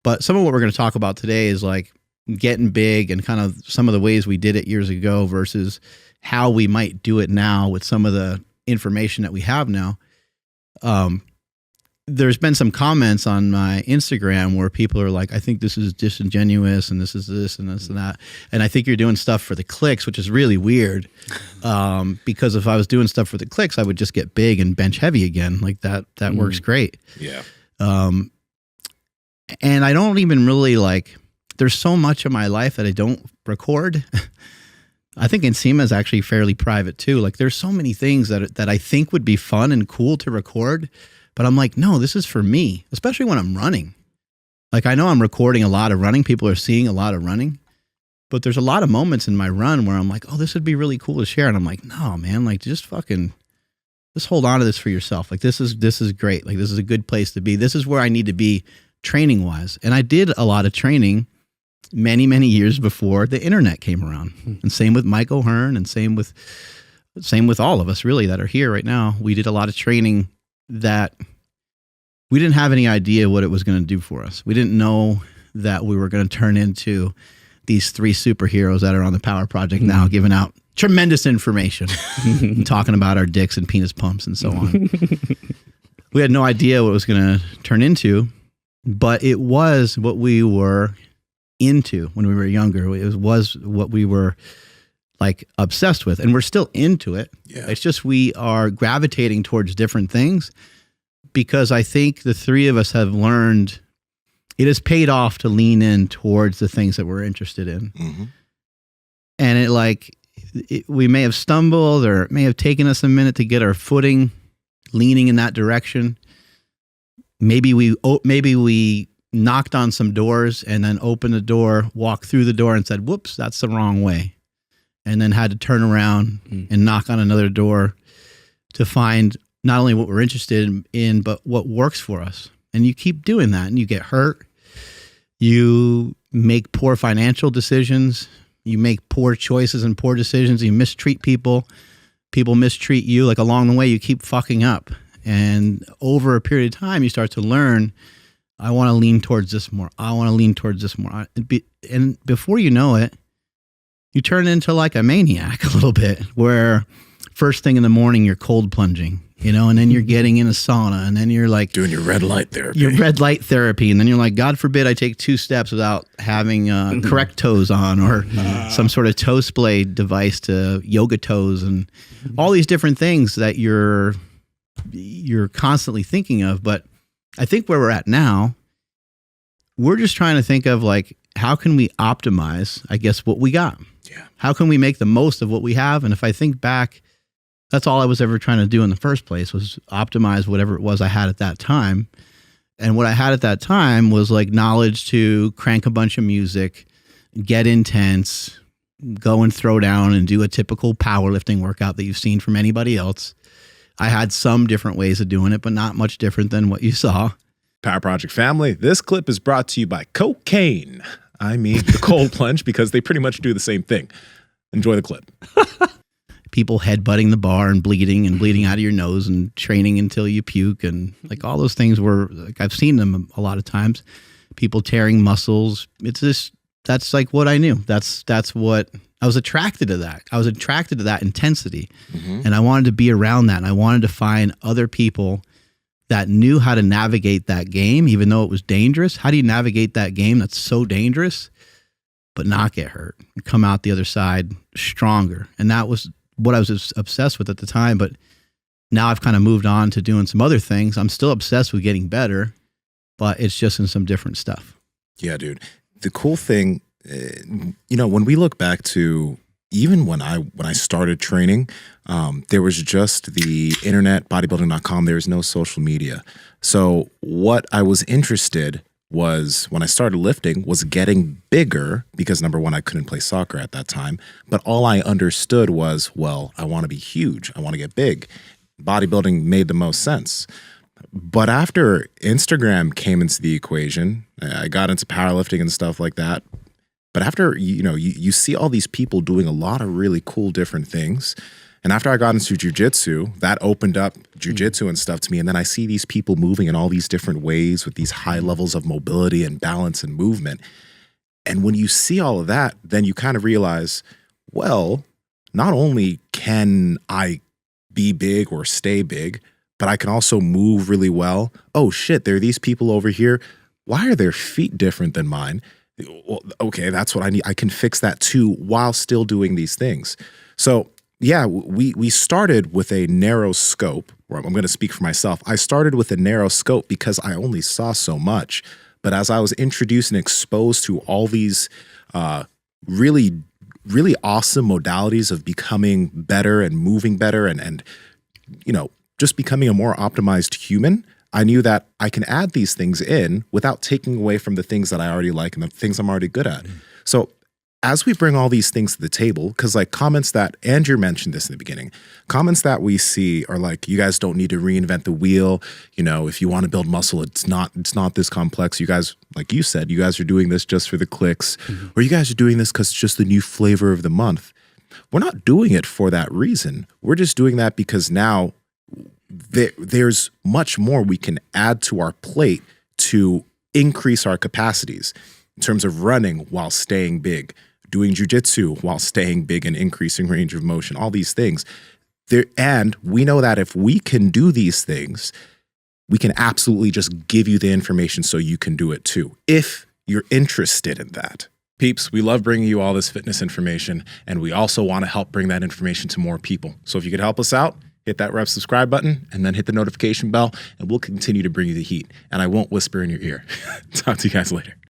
But some of what we're going to talk about today is like getting big and kind of some of the ways we did it years ago versus how we might do it now with some of the information that we have now. There's been some comments on my Instagram where people are like, I think this is disingenuous and this is this and this and that. And I think you're doing stuff for the clicks, which is really weird. Because if I was doing stuff for the clicks, I would just get big and bench heavy again. Like that works great. Yeah. And I don't even really like, there's so much of my life that I don't record. I think Nsima is actually fairly private too. Like there's so many things that I think would be fun and cool to record. But I'm like, no, this is for me, especially when I'm running. Like I know I'm recording a lot of running. People are seeing a lot of running. But there's a lot of moments in my run where I'm like, oh, this would be really cool to share. And I'm like, no, man, like just hold on to this for yourself. Like this is great. Like this is a good place to be. This is where I need to be training wise. And I did a lot of training many, many years before the internet came around. And same with Mike O'Hearn and same with all of us really that are here right now. We did a lot of training that we didn't have any idea what it was going to do for us. We didn't know that we were going to turn into these 3 superheroes that are on the Power Project now, giving out tremendous information, and talking about our dicks and penis pumps and so on. We had no idea what it was going to turn into, but it was what we were into when we were younger. It was what we were like obsessed with, and we're still into it. Yeah. It's just we are gravitating towards different things because I think the 3 of us have learned it has paid off to lean in towards the things that we're interested in. Mm-hmm. And we may have stumbled or it may have taken us a minute to get our footing leaning in that direction. Maybe we knocked on some doors and then opened the door, walked through the door and said, whoops, that's the wrong way. And then had to turn around and knock on another door to find not only what we're interested in, but what works for us. And you keep doing that and you get hurt. You make poor financial decisions. You make poor choices and poor decisions. You mistreat people. People mistreat you. Like along the way, you keep fucking up. And over a period of time, you start to learn, I want to lean towards this more. I want to lean towards this more. And before you know it, you turn into like a maniac a little bit, where first thing in the morning, you're cold plunging, and then you're getting in a sauna, and then you're like doing your red light therapy. And then you're like, God forbid I take 2 steps without having correct toes on or some sort of toe splay device to yoga toes and all these different things that you're constantly thinking of. But I think where we're at now, we're just trying to think of like, how can we optimize, I guess, what we got? Yeah. How can we make the most of what we have? And if I think back, that's all I was ever trying to do in the first place, was optimize whatever it was I had at that time. And what I had at that time was like knowledge to crank a bunch of music, get intense, go and throw down and do a typical powerlifting workout that you've seen from anybody else. I had some different ways of doing it, but not much different than what you saw. Power Project family, this clip is brought to you by cocaine. I mean the cold plunge, because they pretty much do the same thing. Enjoy the clip. People headbutting the bar and bleeding out of your nose and training until you puke, and like all those things were like, I've seen them a lot of times. People tearing muscles. It's just, that's like what I knew. That's what I was attracted to. That I was attracted to that intensity, and I wanted to be around that. And I wanted to find other people that knew how to navigate that game, even though it was dangerous. How do you navigate that game that's so dangerous, but not get hurt and come out the other side stronger? And that was what I was obsessed with at the time. But now I've kind of moved on to doing some other things. I'm still obsessed with getting better, but it's just in some different stuff. Yeah, dude. The cool thing, when we look back to even when I started training, there was just the internet, bodybuilding.com. There was no social media. So what I was interested was, when I started lifting, was getting bigger, because number one, I couldn't play soccer at that time. But all I understood was, well, I want to be huge. I want to get big. Bodybuilding made the most sense. But after Instagram came into the equation, I got into powerlifting and stuff like that. But after, you see all these people doing a lot of really cool different things, And after I got into jujitsu, that opened up jujitsu and stuff to me. And then I see these people moving in all these different ways with these high levels of mobility and balance and movement. And when you see all of that, then you kind of realize, well, not only can I be big or stay big, but I can also move really well. Oh shit, there are these people over here. Why are their feet different than mine? Well, okay, that's what I need. I can fix that too while still doing these things. So yeah, we started with a narrow scope. I'm going to speak for myself. I started with a narrow scope because I only saw so much. But as I was introduced and exposed to all these really, really awesome modalities of becoming better and moving better and you know, just becoming a more optimized human, I knew that I can add these things in without taking away from the things that I already like and the things I'm already good at. So as we bring all these things to the table, because like comments that Andrew mentioned this in the beginning, comments that we see are like, you guys don't need to reinvent the wheel. You know, if you want to build muscle, it's not this complex. You guys, like you said, you guys are doing this just for the clicks, or you guys are doing this because it's just the new flavor of the month. We're not doing it for that reason. We're just doing that because now there's much more we can add to our plate to increase our capacities in terms of running while staying big, doing jujitsu while staying big and increasing range of motion, all these things. And we know that if we can do these things, we can absolutely just give you the information so you can do it too, if you're interested in that. Peeps, we love bringing you all this fitness information, and we also want to help bring that information to more people. So if you could help us out, hit that red subscribe button and then hit the notification bell, and we'll continue to bring you the heat. And I won't whisper in your ear. Talk to you guys later.